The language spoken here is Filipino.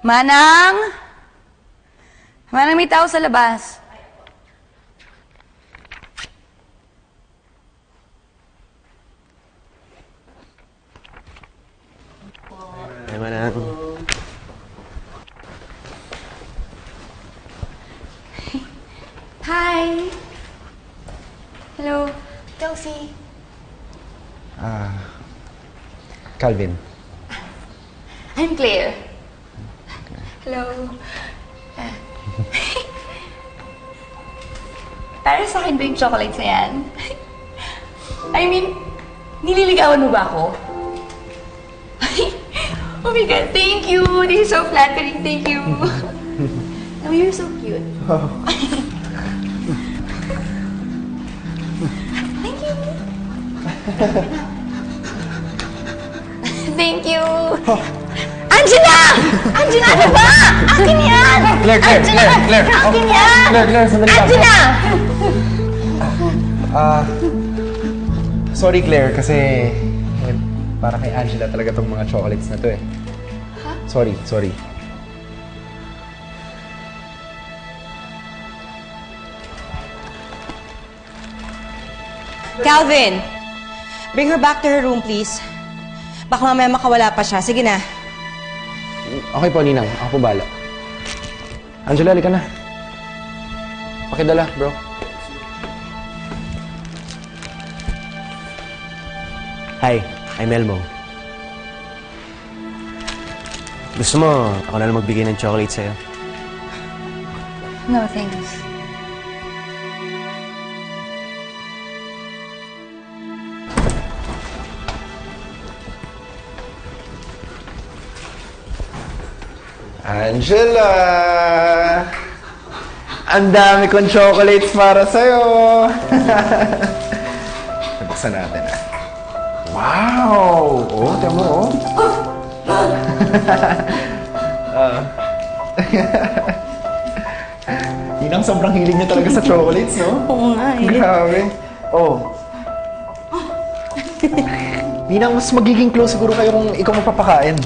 Manang! Manang, may tao sa labas. Ay, Manang. Hi! Hello. Josie. Calvin. I'm Claire. Hello. Para sa akin ba yung chocolates na yan? I mean, nililigawan mo ba ako? Oh my God, thank you! This is so flattering, thank you! Oh, you're so cute. Thank you! Thank you! Angela! Angela, ano ba? Akin yan! Claire! Akin yan! Claire, sandali lang. Angela! Sorry, Claire, kasi para kay Angela talaga tong mga chocolates na to eh. Sorry. Calvin! Bring her back to her room, please. Baka mamaya makawala pa siya. Sige na. Okay po, Ninang. Ako po bala. Angela, halika na. Pakidala, bro. Hi, I'm Elmo. Gusto mo, ako na lang magbigay ng chocolate sa'yo? No, thanks. Angela! Ang dami kong chocolates para sa'yo! Nabuksan natin ah. Wow! Oh, tiyan mo oh. Ninang, sobrang hilig niya talaga sa chocolates, no? Oo nga eh. Grabe. Oh. Ninang, mas magiging close siguro kayo kung ikaw magpapakain.